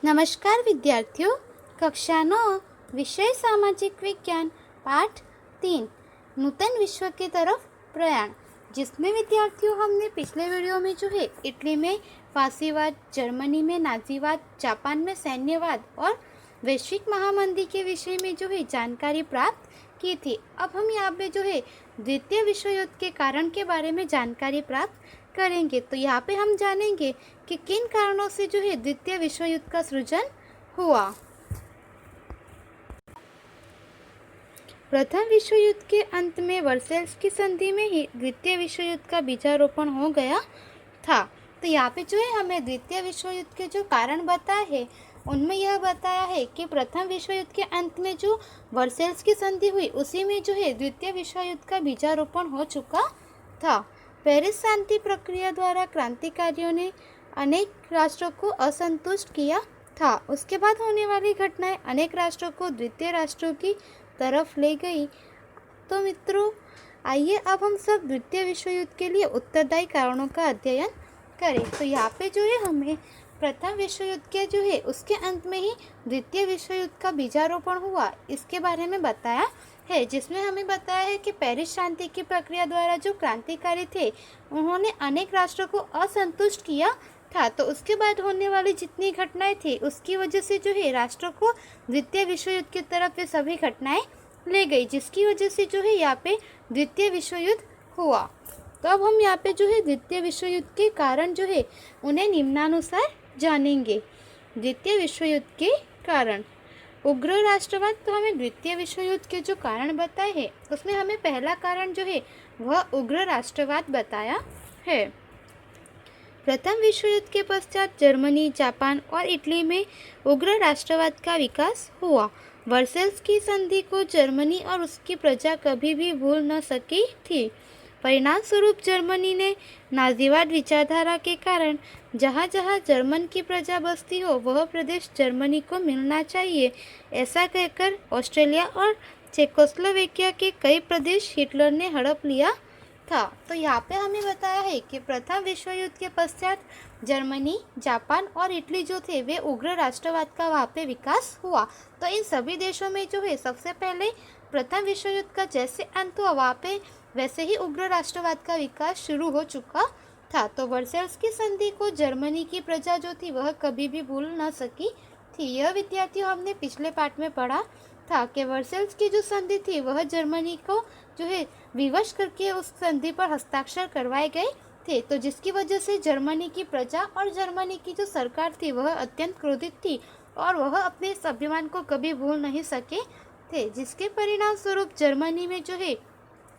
नमस्कार विद्यार्थियों, कक्षा 9 विषय सामाजिक विज्ञान पाठ 3 नूतन विश्व की तरफ प्रयाण, जिसमें विद्यार्थियों हमने पिछले वीडियो में जो है इटली में फासीवाद, जर्मनी में नाजीवाद, जापान में सैन्यवाद और वैश्विक महामंदी के विषय में जो है जानकारी प्राप्त की थी। अब हम यहाँ पे जो है द्वितीय विश्व युद्ध के कारण के बारे में जानकारी प्राप्त करेंगे। तो यहाँ पे हम जानेंगे कि किन कारणों से जो है द्वितीय विश्व युद्ध का सृजन हुआ। प्रथम विश्व युद्ध के अंत में वर्सेल्स की संधि में ही द्वितीय विश्व युद्ध का बीजारोपण हो गया था। तो यहाँ पे जो है हमें द्वितीय विश्व युद्ध के जो कारण बताए हैं उनमें यह बताया है कि प्रथम विश्व युद्ध के अंत में जो वर्सेल्स की संधि हुई उसी में जो है द्वितीय विश्व युद्ध का बीजारोपण हो चुका था। पेरिस शांति प्रक्रिया द्वारा क्रांतिकारियों ने अनेक राष्ट्रों को असंतुष्ट किया था। उसके बाद होने वाली घटनाएं अनेक राष्ट्रों को द्वितीय राष्ट्रों की तरफ ले गई। तो मित्रों, आइए अब हम सब द्वितीय विश्व युद्ध के लिए उत्तरदायी कारणों का अध्ययन करें। तो यहाँ पे जो है हमें प्रथम विश्व युद्ध के जो है उसके अंत में ही द्वितीय विश्व युद्ध का बीजारोपण हुआ, इसके बारे में बताया है, जिसमें हमें बताया है कि पेरिस शांति की प्रक्रिया द्वारा जो क्रांतिकारी थे उन्होंने अनेक राष्ट्रों को असंतुष्ट किया था। तो उसके बाद होने वाली जितनी घटनाएं थी उसकी वजह से जो है राष्ट्रों को द्वितीय विश्व युद्ध की तरफ ये सभी घटनाएं ले गई, जिसकी वजह से जो है यहाँ पे द्वितीय विश्व युद्ध हुआ। तो अब हम यहाँ पे जो है द्वितीय विश्व युद्ध के कारण जो है उन्हें निम्नानुसार जानेंगे। द्वितीय विश्व युद्ध के कारण उग्र राष्ट्रवाद। तो हमें द्वितीय विश्व युद्ध के जो कारण बताए हैं उसमें हमें पहला कारण जो है वह उग्र राष्ट्रवाद बताया है। प्रथम विश्व युद्ध के पश्चात जर्मनी, जापान और इटली में उग्र राष्ट्रवाद का विकास हुआ। वर्सेल्स की संधि को जर्मनी और उसकी प्रजा कभी भी भूल न सकी थी। परिणाम स्वरूप जर्मनी ने नाजीवाद विचारधारा के कारण जहाँ जहाँ जर्मन की प्रजा बसती हो वह प्रदेश जर्मनी को मिलना चाहिए, ऐसा कहकर ऑस्ट्रेलिया और चेकोस्लोवेकिया के कई प्रदेश हिटलर ने हड़प लिया था। तो यहाँ पे हमें बताया है कि प्रथम विश्व युद्ध के पश्चात जर्मनी, जापान और इटली जो थे वे उग्र राष्ट्रवाद का वहाँ पे विकास हुआ। तो इन सभी देशों में जो है सबसे पहले प्रथम विश्व युद्ध का जैसे अंत हुआ वहाँ पे वैसे ही उग्र राष्ट्रवाद का विकास शुरू हो चुका था। तो वर्सेल्स की संधि को जर्मनी की प्रजा जो थी वह कभी भी भूल न सकी थी। यह विद्यार्थियों हमने पिछले पाठ में पढ़ा था कि वर्सेल्स की जो संधि थी वह जर्मनी को जो है विवश करके उस संधि पर हस्ताक्षर करवाए गए थे। तो जिसकी वजह से जर्मनी की प्रजा और जर्मनी की जो सरकार थी वह अत्यंत क्रोधित थी और वह अपने इस अभिमान को कभी भूल नहीं सके थे, जिसके परिणाम स्वरूप जर्मनी में जो है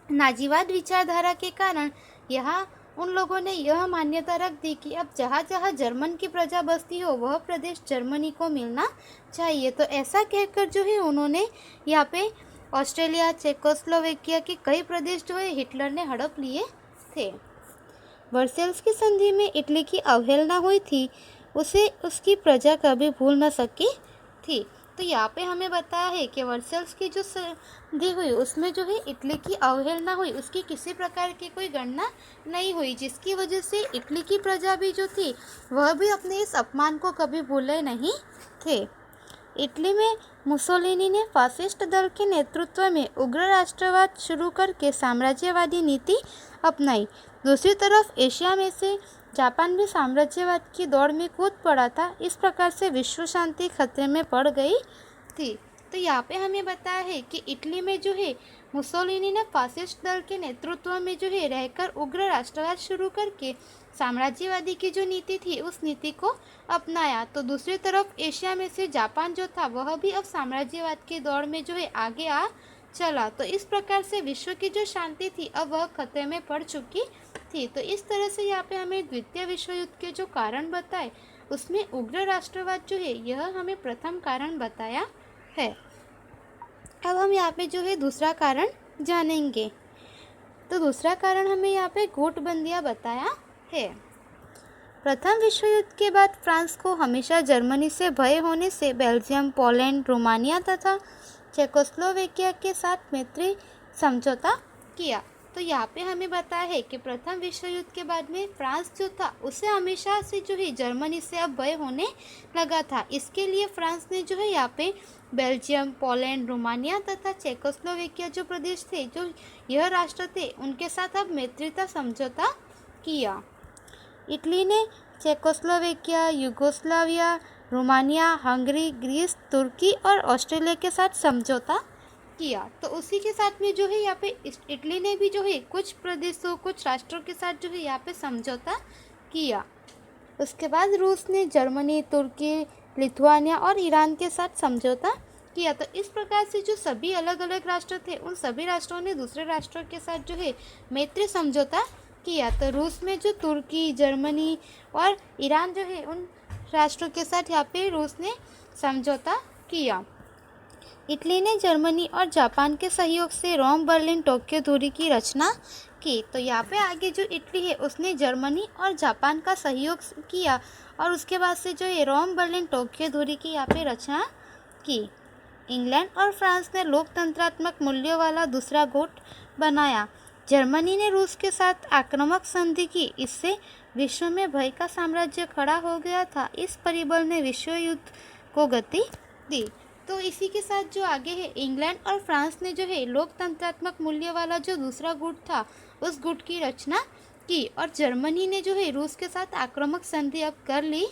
नाजीवाद विचारधारा के कारण यहाँ उन लोगों ने यह मान्यता रख दी कि अब जहाँ जहाँ जर्मन की प्रजा बसती हो वह प्रदेश जर्मनी को मिलना चाहिए। तो ऐसा कहकर जो है उन्होंने यहाँ पे ऑस्ट्रेलिया, चेकोस्लोवेकिया के कई प्रदेश जो है हिटलर ने हड़प लिए थे। वर्सेल्स की संधि में इटली की अवहेलना हुई थी, उसे उसकी प्रजा कभी भूल न सकी थी। तो यहाँ पे हमें बताया है कि वर्सेल्स की जो संधि हुई उसमें जो है इटली की अवहेलना हुई, उसकी किसी प्रकार की कोई गणना नहीं हुई, जिसकी वजह से इटली की प्रजा भी जो थी वह भी अपने इस अपमान को कभी भूले नहीं थे। इटली में मुसोलिनी ने फासिस्ट दल के नेतृत्व में उग्र राष्ट्रवाद शुरू करके साम्राज्यवादी नीति अपनाई। दूसरी तरफ एशिया में से जापान भी साम्राज्यवाद की दौड़ में कूद पड़ा था। इस प्रकार से विश्व शांति खतरे में पड़ गई थी। तो यहाँ पे हमें बताया है कि इटली में जो है मुसोलिनी ने फासिस्ट दल के नेतृत्व में जो है रहकर उग्र राष्ट्रवाद शुरू करके साम्राज्यवादी की जो नीति थी उस नीति को अपनाया। तो दूसरी तरफ एशिया में से जापान जो था वह भी अब साम्राज्यवाद की दौड़ में जो है आगे आ चला। तो इस प्रकार से विश्व की जो शांति थी अब वह खतरे में पड़ चुकी थी। तो इस तरह से यहाँ पे हमें द्वितीय विश्व युद्ध के जो कारण बताए उसमें उग्र राष्ट्रवाद जो है यह हमें प्रथम कारण बताया है। अब हम यहाँ पे जो है दूसरा कारण जानेंगे। तो दूसरा कारण हमें यहाँ पे गुटबंदियाँ बताया है। प्रथम विश्व युद्ध के बाद फ्रांस को हमेशा जर्मनी से भय होने से बेल्जियम, पोलैंड, रोमानिया तथा चेकोस्लोवेकिया के साथ मैत्री समझौता किया। तो यहाँ पे हमें बताया है कि प्रथम विश्व युद्ध के बाद में फ्रांस जो था उसे हमेशा से जो है जर्मनी से अब भय होने लगा था। इसके लिए फ्रांस ने जो है यहाँ पे बेल्जियम, पोलैंड, रोमानिया तथा चेकोस्लोवेकिया जो प्रदेश थे, जो यह राष्ट्र थे, उनके साथ अब मैत्रीता समझौता किया। इटली ने चेकोस्लोवेकिया, यूगोस्लाविया, रोमानिया, हंगरी, ग्रीस, तुर्की और ऑस्ट्रेलिया के साथ समझौता किया। तो उसी के साथ में जो है यहाँ पे इटली ने भी जो है कुछ प्रदेशों, कुछ राष्ट्रों के साथ जो है यहाँ पे समझौता किया। उसके बाद रूस ने जर्मनी, तुर्की, लिथुआनिया और ईरान के साथ समझौता किया। तो इस प्रकार से जो सभी अलग अलग राष्ट्र थे, उन सभी राष्ट्रों ने दूसरे राष्ट्रों के साथ जो है मैत्री समझौता किया। तो रूस में जो तुर्की, जर्मनी और ईरान जो है, उन राष्ट्रों के साथ यहाँ पे रूस ने समझौता किया। इटली ने जर्मनी और जापान के सहयोग से रोम, बर्लिन, टोक्यो दूरी की रचना की। तो यहाँ पे आगे जो इटली है उसने जर्मनी और जापान का सहयोग किया और उसके बाद से जो है रोम, बर्लिन, टोक्यो दूरी की यहाँ पे रचना की। इंग्लैंड और फ्रांस ने लोकतंत्रात्मक मूल्यों वाला दूसरा गुट बनाया। जर्मनी ने रूस के साथ आक्रामक संधि की, इससे विश्व में भय का साम्राज्य खड़ा हो गया था। इस परिबल ने विश्व युद्ध को गति दी। तो इसी के साथ जो आगे है, इंग्लैंड और फ्रांस ने जो है लोकतंत्रात्मक मूल्य वाला जो दूसरा गुट था, उस गुट की रचना की और जर्मनी ने जो है रूस के साथ आक्रामक संधि अब कर ली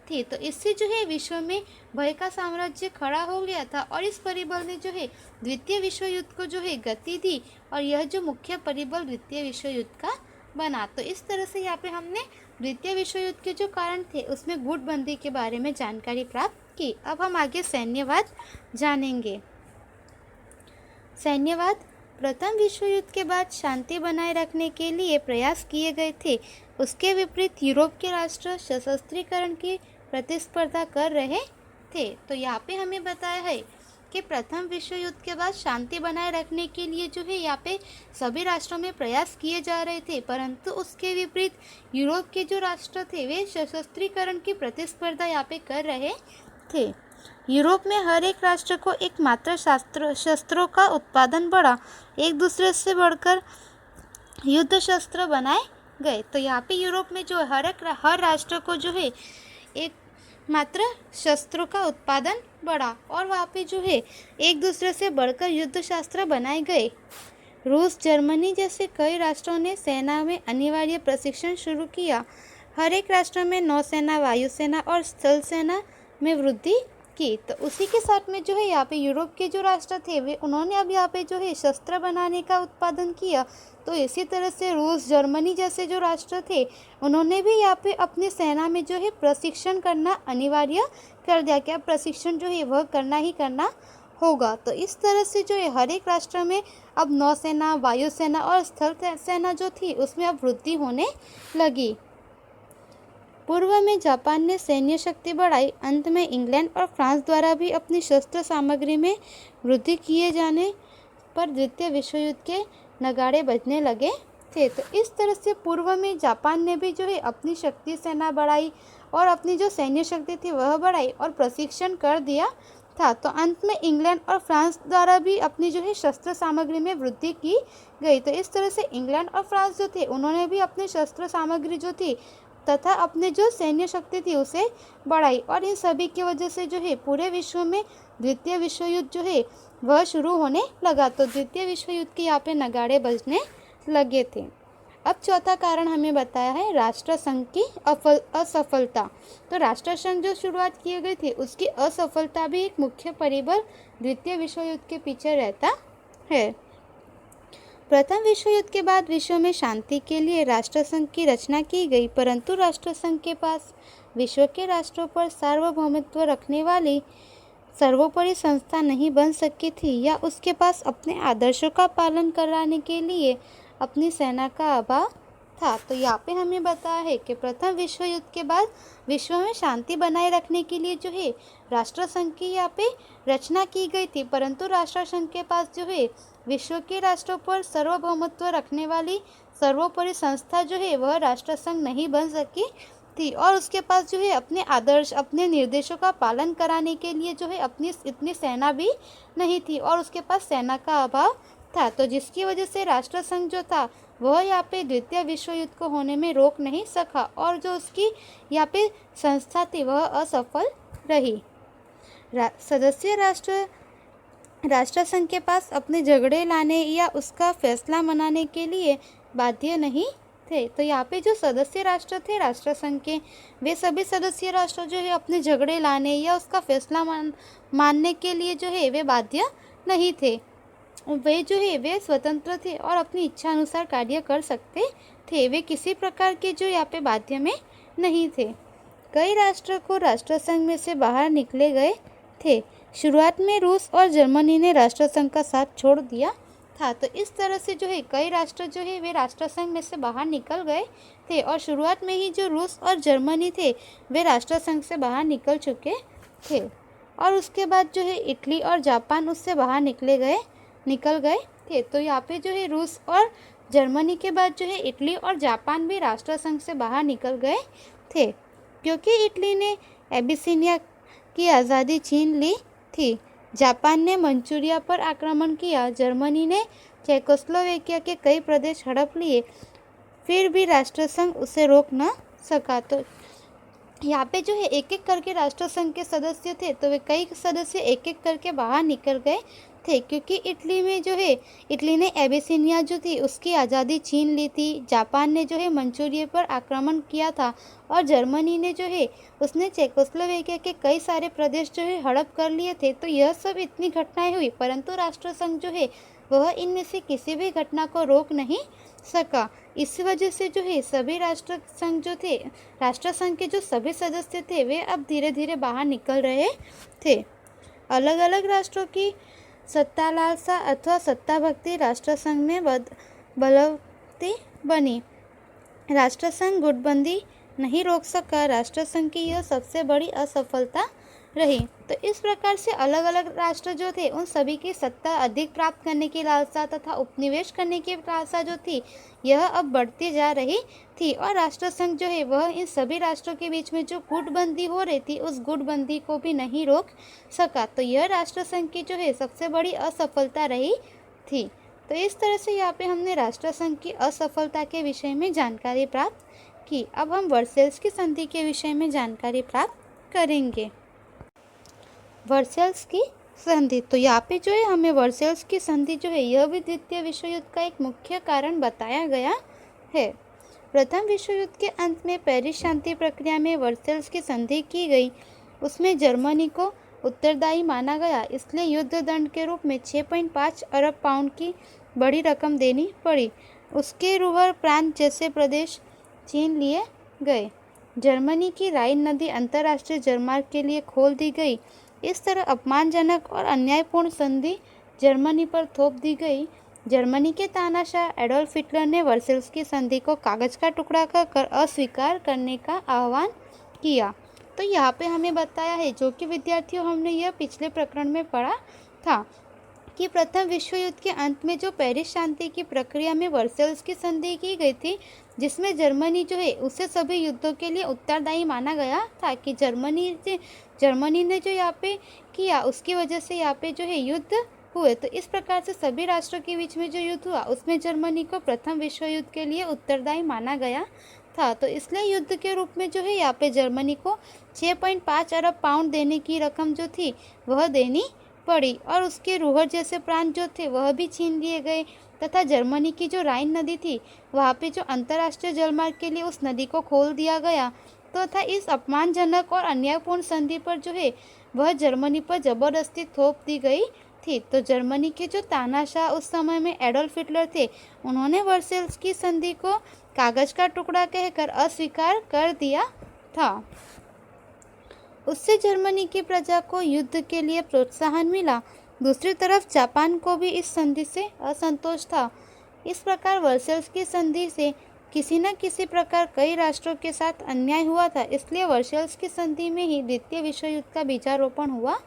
थी। तो इससे जो है विश्व में भय का साम्राज्य खड़ा हो गया था और इस परिबल ने जो है द्वितीय विश्व युद्ध को जो है गति दी और यह जो मुख्य परिबल द्वितीय विश्व युद्ध का बना। तो इस तरह से यहाँ पे हमने द्वितीय विश्व युद्ध के जो कारण थे उसमें गुटबंदी के बारे में जानकारी प्राप्त की। अब हम आगे सैन्यवाद जानेंगे। सैन्यवाद प्रथम विश्व युद्ध के बाद शांति बनाए रखने के लिए प्रयास किए गए थे। उसके विपरीत यूरोप के राष्ट्र सशस्त्रीकरण की प्रतिस्पर्धा कर रहे थे। तो यहाँ पे हमें बताया है कि प्रथम विश्व युद्ध के बाद शांति बनाए रखने के लिए जो है यहाँ पे सभी राष्ट्रों में प्रयास किए जा रहे थे, परंतु उसके विपरीत यूरोप के जो राष्ट्र थे वे सशस्त्रीकरण की प्रतिस्पर्धा यहाँ पे कर रहे थे। यूरोप में हर एक राष्ट्र को एकमात्र शस्त्रों का उत्पादन बढ़ा, एक दूसरे से बढ़कर युद्ध शस्त्र बनाए गए। तो यहाँ पे यूरोप में जो हर राष्ट्र को जो है एक मात्र शस्त्रों का उत्पादन बढ़ा और वहाँ पे जो है एक दूसरे से बढ़कर युद्ध शस्त्र बनाए गए। रूस, जर्मनी जैसे कई राष्ट्रों ने सेना में अनिवार्य प्रशिक्षण शुरू किया। हर एक राष्ट्र में नौसेना, वायुसेना और स्थल सेना में वृद्धि की। तो उसी के साथ में जो है यहाँ पे यूरोप के जो राष्ट्र थे वे उन्होंने अब यहाँ पे जो है शस्त्र बनाने का उत्पादन किया। तो इसी तरह से रूस, जर्मनी जैसे जो राष्ट्र थे उन्होंने भी यहाँ पे अपनी सेना में जो है प्रशिक्षण करना अनिवार्य कर दिया कि अब प्रशिक्षण जो है वह करना ही करना होगा। तो इस तरह से जो है हर एक राष्ट्र में अब नौसेना, वायुसेना और स्थल सेना जो थी उसमें अब वृद्धि होने लगी। पूर्व में जापान ने सैन्य शक्ति बढ़ाई। अंत में इंग्लैंड और फ्रांस द्वारा भी अपनी शस्त्र सामग्री में वृद्धि किए जाने पर द्वितीय विश्व युद्ध के नगाड़े बजने लगे थे। तो इस तरह से पूर्व में जापान ने भी जो है अपनी शक्ति सेना बढ़ाई और अपनी जो सैन्य शक्ति थी वह बढ़ाई और प्रशिक्षण कर दिया था। तो अंत में इंग्लैंड और फ्रांस द्वारा भी अपनी जो है शस्त्र सामग्री में वृद्धि की गई। तो इस तरह से इंग्लैंड और फ्रांस जो थे उन्होंने भी अपनी शस्त्र सामग्री जो थी तथा अपने जो सैन्य शक्ति थी उसे बढ़ाई और इन सभी की वजह से जो है पूरे विश्व में द्वितीय विश्व युद्ध जो है वह शुरू होने लगा। तो द्वितीय विश्व युद्ध के यहाँ पे नगाड़े बजने लगे थे। अब चौथा कारण हमें बताया है राष्ट्रसंघ की असफलता। तो राष्ट्रसंघ जो शुरुआत की गई थी उसकी असफलता भी एक मुख्य परिबल द्वितीय विश्व युद्ध के पीछे रहता है। प्रथम विश्व युद्ध के बाद विश्व में शांति के लिए राष्ट्रसंघ की रचना की गई, परंतु राष्ट्रसंघ के पास विश्व के राष्ट्रों पर सार्वभौमित्व रखने वाली सर्वोपरि संस्था नहीं बन सकी थी या उसके पास अपने आदर्शों का पालन कराने के लिए अपनी सेना का अभाव था। तो यहाँ पे हमें बताया है कि प्रथम विश्व युद्ध के बाद विश्व में शांति बनाए रखने के लिए जो है राष्ट्रसंघ की यहाँ पे रचना की गई थी, परंतु राष्ट्रसंघ के पास जो है विश्व के राष्ट्रों पर सार्वभौमत्व रखने वाली सर्वोपरि संस्था जो है वह राष्ट्रसंघ नहीं बन सकी थी और उसके पास जो है अपने आदर्श, अपने निर्देशों का पालन कराने के लिए जो है अपनी इतनी सेना भी नहीं थी और उसके पास सेना का अभाव था, तो जिसकी वजह से राष्ट्रसंघ जो था वह यहाँ पे द्वितीय विश्व युद्ध को होने में रोक नहीं सका और जो उसकी यहाँ पे संस्था थी वह असफल रही। सदस्य राष्ट्रसंघ के पास अपने झगड़े लाने या उसका फैसला मनाने के लिए बाध्य नहीं थे। तो यहाँ पे जो सदस्य राष्ट्र थे राष्ट्रसंघ के, वे सभी सदस्य राष्ट्र जो है अपने झगड़े लाने या उसका फैसला मानने के लिए जो है वे बाध्य नहीं थे। वे जो है वे स्वतंत्र थे और अपनी इच्छा अनुसार कार्य कर सकते थे। वे किसी प्रकार के जो यहाँ पे बाध्य में नहीं थे। कई राष्ट्र को राष्ट्रसंघ में से बाहर निकले गए थे। शुरुआत में रूस और जर्मनी ने राष्ट्रसंघ का साथ छोड़ दिया था। तो इस तरह से जो है कई राष्ट्र जो है वे राष्ट्रसंघ में से बाहर निकल गए थे और शुरुआत में ही जो रूस और जर्मनी थे वे राष्ट्रसंघ से बाहर निकल चुके थे और उसके बाद जो है इटली और जापान उससे बाहर निकल गए थे। तो यहाँ पे जो है रूस और जर्मनी के बाद जो है इटली और जापान भी राष्ट्रसंघ से बाहर निकल गए थे, क्योंकि इटली ने एबिसिनिया की आज़ादी छीन ली थी। जापान ने मंचूरिया पर आक्रमण किया। जर्मनी ने चेकोस्लोवेकिया के कई प्रदेश हड़प लिए, फिर भी राष्ट्रसंघ उसे रोक न सका। तो यहाँ पे जो है एक एक करके राष्ट्रसंघ के सदस्य थे, तो वे कई सदस्य एक एक करके बाहर निकल गए थे, क्योंकि इटली में जो है इटली ने एबिसिनिया जो थी उसकी आज़ादी छीन ली थी। जापान ने जो है मंचूरिया पर आक्रमण किया था और जर्मनी ने जो है उसने चेकोस्लोवेकिया के कई सारे प्रदेश जो है हड़प कर लिए थे। तो यह सब इतनी घटनाएं हुई, परंतु राष्ट्रसंघ जो है वह इनमें से किसी भी घटना को रोक नहीं सका। इस वजह से जो है सभी राष्ट्रसंघ के जो सभी सदस्य थे वे अब धीरे धीरे बाहर निकल रहे थे। अलग अलग राष्ट्रों की सत्ता लालसा अथवा सत्ता भक्ति राष्ट्रसंघ में बलवती बनी। राष्ट्रसंघ गुटबंदी नहीं रोक सका। राष्ट्रसंघ की यह सबसे बड़ी असफलता रही। तो इस प्रकार से अलग अलग राष्ट्र जो थे उन सभी की सत्ता अधिक प्राप्त करने की लालसा तथा उपनिवेश करने की लालसा जो थी यह अब बढ़ती जा रही थी और राष्ट्रसंघ जो है वह इन सभी राष्ट्रों के बीच में जो गुटबंदी हो रही थी उस गुटबंदी को भी नहीं रोक सका। तो यह राष्ट्रसंघ की जो है सबसे बड़ी असफलता रही थी। तो इस तरह से यहाँ पे हमने राष्ट्रसंघ की असफलता के विषय में जानकारी प्राप्त की। अब हम वर्सेल्स की संधि के विषय में जानकारी प्राप्त करेंगे। वर्सेल्स की संधि, तो यहाँ पे जो है हमें वर्सेल्स की संधि जो है यह भी द्वितीय विश्व युद्ध का एक मुख्य कारण बताया गया है। प्रथम विश्व युद्ध के अंत में पेरिस शांति प्रक्रिया में वर्सेल्स की संधि की गई। उसमें जर्मनी को उत्तरदायी माना गया, इसलिए युद्ध दंड के रूप में 6.5 अरब पाउंड की बड़ी रकम देनी पड़ी। उसके रूवर प्रांत जैसे प्रदेश छीन लिए गए। जर्मनी की राइन नदी अंतर्राष्ट्रीय जलमार्ग के लिए खोल दी गई। इस तरह अपमानजनक और अन्यायपूर्ण संधि जर्मनी पर थोप दी गई। जर्मनी के तानाशाह एडोल्फ हिटलर ने वर्सेल्स की संधि को कागज का टुकड़ा कर अस्वीकार करने का आह्वान किया। तो यहाँ पे हमें बताया है, जो कि विद्यार्थियों हमने यह पिछले प्रकरण में पढ़ा था कि प्रथम विश्व युद्ध के अंत में जो पेरिस शांति की प्रक्रिया में वर्सेल्स की संधि की गई थी, जिसमें जर्मनी जो है उसे सभी युद्धों के लिए उत्तरदायी माना गया था कि जर्मनी ने जो यहाँ पे किया उसकी वजह से यहाँ पे जो है युद्ध हुए। तो इस प्रकार से सभी राष्ट्रों के बीच में जो युद्ध हुआ उसमें जर्मनी को प्रथम विश्व युद्ध के लिए उत्तरदायी माना गया था। तो इसलिए युद्ध के रूप में जो है यहाँ पे जर्मनी को 6.5 अरब पाउंड देने की रकम जो थी वह देनी पड़ी और उसके रूहर जैसे प्रांत जो थे वह भी छीन लिए गए तथा जर्मनी की जो राइन नदी थी वहाँ पे जो अंतर्राष्ट्रीय जलमार्ग के लिए उस नदी को खोल दिया गया। तो तथा इस अपमानजनक और अन्यायपूर्ण संधि पर जो है वह जर्मनी पर जबरदस्ती थोप दी गई थी। तो जर्मनी के जो तानाशाह उस समय में एडोल्फ हिटलर थे, उन्होंने वर्सेल्स की संधि को कागज का टुकड़ा कहकर अस्वीकार कर दिया था। उससे जर्मनी की प्रजा को युद्ध के लिए प्रोत्साहन मिला। दूसरी तरफ जापान को भी इस संधि से असंतोष था। इस प्रकार वर्सेल्स की संधि से किसी न किसी प्रकार कई राष्ट्रों के साथ अन्याय हुआ था, इसलिए वर्सेल्स की संधि में ही द्वितीय विश्व युद्ध का बीजारोपण हुआ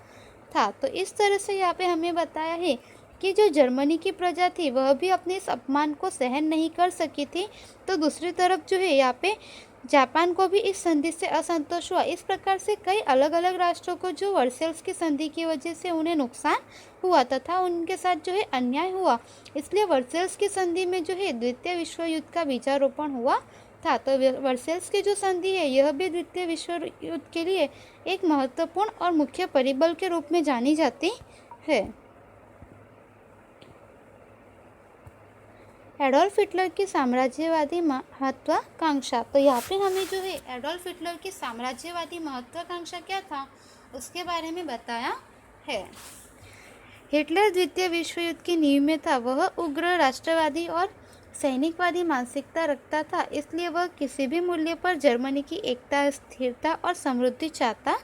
था। तो इस तरह से यहाँ पे हमें बताया है कि जो जर्मनी की प्रजा थी वह भी अपने इस अपमान को सहन नहीं कर सकी थी। तो दूसरी तरफ जो है यहाँ पे जापान को भी इस संधि से असंतोष हुआ। इस प्रकार से कई अलग अलग राष्ट्रों को जो वर्सेल्स की संधि की वजह से उन्हें नुकसान हुआ तथा उनके साथ जो है अन्याय हुआ, इसलिए वर्सेल्स की संधि में जो है द्वितीय विश्व युद्ध का बीजारोपण हुआ था। तो वर्सेल्स की जो संधि है यह भी द्वितीय विश्व युद्ध के लिए एक महत्वपूर्ण और मुख्य परिबल के रूप में जानी जाती है। एडोल्फ हिटलर की साम्राज्यवादी महत्वाकांक्षा। तो यहाँ पे हमें जो है एडोल्फ हिटलर की साम्राज्यवादी महत्वाकांक्षा क्या था उसके बारे में बताया है। हिटलर द्वितीय विश्व युद्ध की नींव में था। वह उग्र राष्ट्रवादी और सैनिकवादी मानसिकता रखता था, इसलिए वह किसी भी मूल्य पर जर्मनी की एकता, स्थिरता और समृद्धि चाहता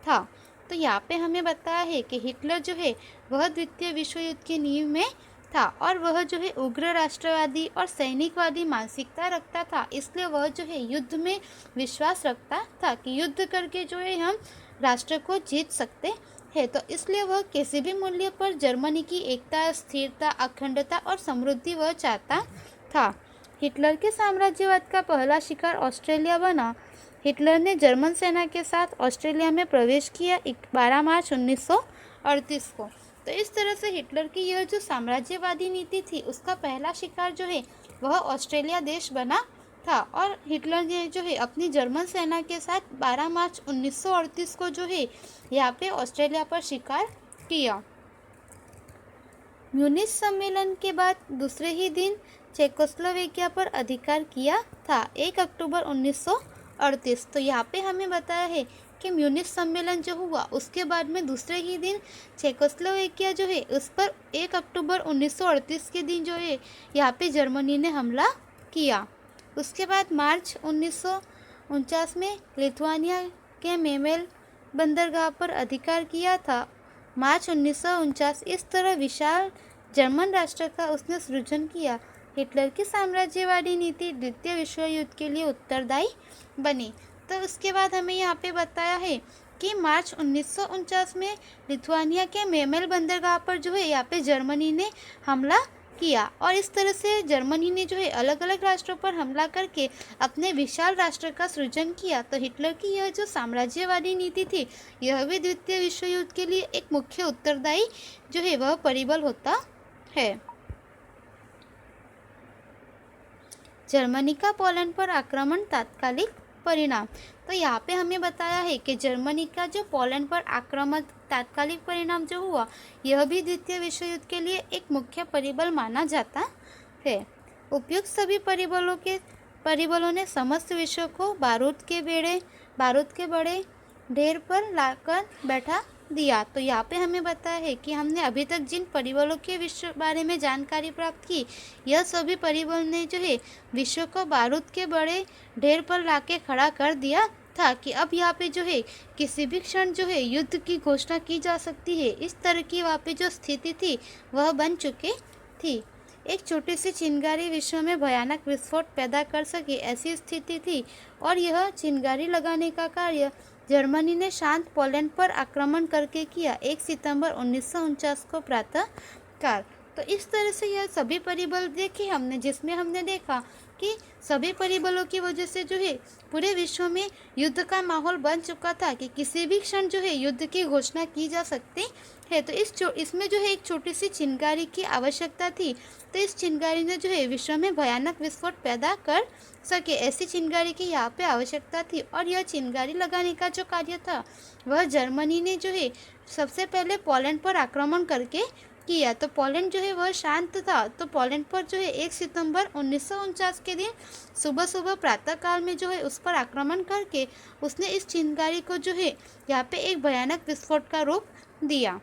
था। तो यहाँ पे हमें बताया है कि हिटलर जो है वह द्वितीय विश्व युद्ध की नींव में था और वह जो है उग्र राष्ट्रवादी और सैनिकवादी मानसिकता रखता था, इसलिए वह जो है युद्ध में विश्वास रखता था कि युद्ध करके जो है हम राष्ट्र को जीत सकते हैं। तो इसलिए वह किसी भी मूल्य पर जर्मनी की एकता, स्थिरता, अखंडता और समृद्धि वह चाहता था। हिटलर के साम्राज्यवाद का पहला शिकार ऑस्ट्रेलिया बना। हिटलर ने जर्मन सेना के साथ ऑस्ट्रेलिया में प्रवेश किया 12 मार्च 1938 को। तो इस तरह से हिटलर की यह जो साम्राज्यवादी नीति थी उसका पहला शिकार जो है वह ऑस्ट्रेलिया देश बना था और हिटलर ने जो है अपनी जर्मन सेना के साथ 12 मार्च 1938 को जो है यहाँ पे ऑस्ट्रेलिया पर शिकार किया। म्यूनिच सम्मेलन के बाद दूसरे ही दिन चेकोस्लोवेकिया पर अधिकार किया था 1 अक्टूबर 1938। तो यहाँ पे हमें बताया है कि म्यूनिच सम्मेलन जो हुआ उसके बाद में दूसरे ही दिन चेकोस्लोवेकिया जो है उस पर 1 अक्टूबर 1938 के दिन जो है यहाँ पे जर्मनी ने हमला किया। उसके बाद मार्च 1949 में लिथुआनिया के मेमेल बंदरगाह पर अधिकार किया था। मार्च 1949 इस तरह विशाल जर्मन राष्ट्र का उसने सृजन किया। हिटलर की साम्राज्यवादी नीति द्वितीय विश्व युद्ध के लिए उत्तरदायी बनी। तो उसके बाद हमें यहाँ पे बताया है कि मार्च 1949 में लिथुआनिया के मेमेल बंदरगाह पर जो है यहाँ पे जर्मनी ने हमला किया और इस तरह से जर्मनी ने जो है अलग अलग राष्ट्रों पर हमला करके अपने विशाल राष्ट्र का सृजन किया। तो हिटलर की यह जो साम्राज्यवादी नीति थी यह भी द्वितीय विश्व युद्ध के लिए एक मुख्य उत्तरदायी जो है वह परिबल होता है। जर्मनी का पोलैंड पर आक्रमण तात्कालिक परिणाम। तो यहाँ पे हमें बताया है कि जर्मनी का जो पोलैंड पर आक्रमण तात्कालिक परिणाम जो हुआ यह भी द्वितीय विश्व युद्ध के लिए एक मुख्य परिबल माना जाता है। उपयुक्त सभी परिबलों ने समस्त विश्व को बारूद के बड़े ढेर पर लाकर बैठा दिया। तो यहाँ पे हमें बताया है कि हमने अभी तक जिन परिबलों के विश्व बारे में जानकारी प्राप्त की यह सभी परिबल ने जो है विश्व को बारूद के बड़े ढेर पर लाके खड़ा कर दिया था कि अब यहाँ पे जो है किसी भी क्षण जो है युद्ध की घोषणा की जा सकती है। इस तरह की वहाँ पे जो स्थिति थी वह बन चुकी थी। एक छोटी सी चिंगारी विश्व में भयानक विस्फोट पैदा कर सके ऐसी स्थिति थी और यह चिंगारी लगाने का कार्य जर्मनी ने शांत पोलैंड पर आक्रमण करके किया 1 सितंबर 1949 को प्रातःकाल। तो इस तरह से यह सभी परिबल देखे हमने, जिसमें हमने देखा कि सभी परिबलों की वजह से जो है पूरे विश्व में युद्ध का माहौल बन चुका था कि किसी भी क्षण जो है युद्ध की घोषणा की जा सकती है। तो इसमें जो है एक छोटी सी चिंगारी की आवश्यकता थी। तो इस चिंगारी ने जो है विश्व में भयानक विस्फोट पैदा कर सके ऐसी चिंगारी की यहाँ पे आवश्यकता थी और यह चिंगारी लगाने का जो कार्य था वह जर्मनी ने जो है सबसे पहले पोलैंड पर आक्रमण करके किया। तो पोलैंड जो है वह शांत था। तो पोलैंड पर जो है 1 सितंबर 1949 के दिन सुबह सुबह प्रातःकाल में जो है उस पर आक्रमण करके उसने इस चिंगारी को जो है यहाँ पे एक भयानक विस्फोट का रूप दिया।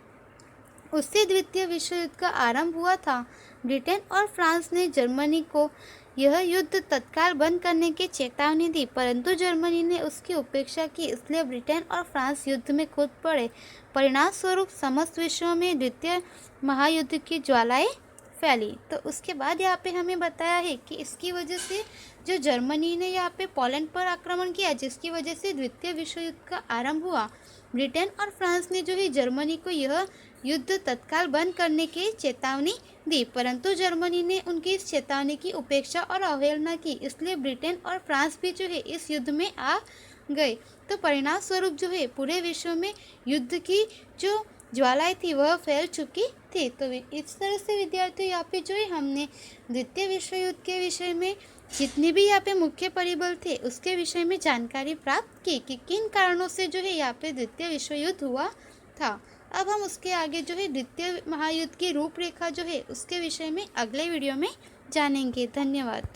उससे द्वितीय विश्व युद्ध का आरंभ हुआ था। ब्रिटेन और फ्रांस ने जर्मनी को यह युद्ध तत्काल बंद करने की चेतावनी दी, परंतु जर्मनी ने उसकी उपेक्षा की, इसलिए ब्रिटेन और फ्रांस युद्ध में कूद पड़े। परिणाम स्वरूप समस्त विश्व में द्वितीय महायुद्ध की ज्वालाएं फैली। तो उसके बाद यहाँ पे हमें बताया है कि इसकी वजह से जो जर्मनी ने यहाँ पे पोलैंड पर आक्रमण किया जिसकी वजह से द्वितीय विश्व युद्ध का आरंभ हुआ। ब्रिटेन और फ्रांस ने जो है जर्मनी को यह युद्ध तत्काल बंद करने की चेतावनी दी, परंतु जर्मनी ने उनकी इस चेतावनी की उपेक्षा और अवहेलना की, इसलिए ब्रिटेन और फ्रांस भी जो है इस युद्ध में आ गए। तो परिणाम स्वरूप जो है पूरे विश्व में युद्ध की जो ज्वालाएं थी वह फैल चुकी थी। तो इस तरह से विद्यार्थियों यहाँ पे जो है हमने द्वितीय विश्व युद्ध के विषय में जितने भी यहाँ पे मुख्य परिबल थे उसके विषय में जानकारी प्राप्त की कि किन कारणों से जो है यहाँ पे द्वितीय विश्व युद्ध हुआ था। अब हम उसके आगे जो है द्वितीय महायुद्ध की रूपरेखा जो है उसके विषय में अगले वीडियो में जानेंगे। धन्यवाद।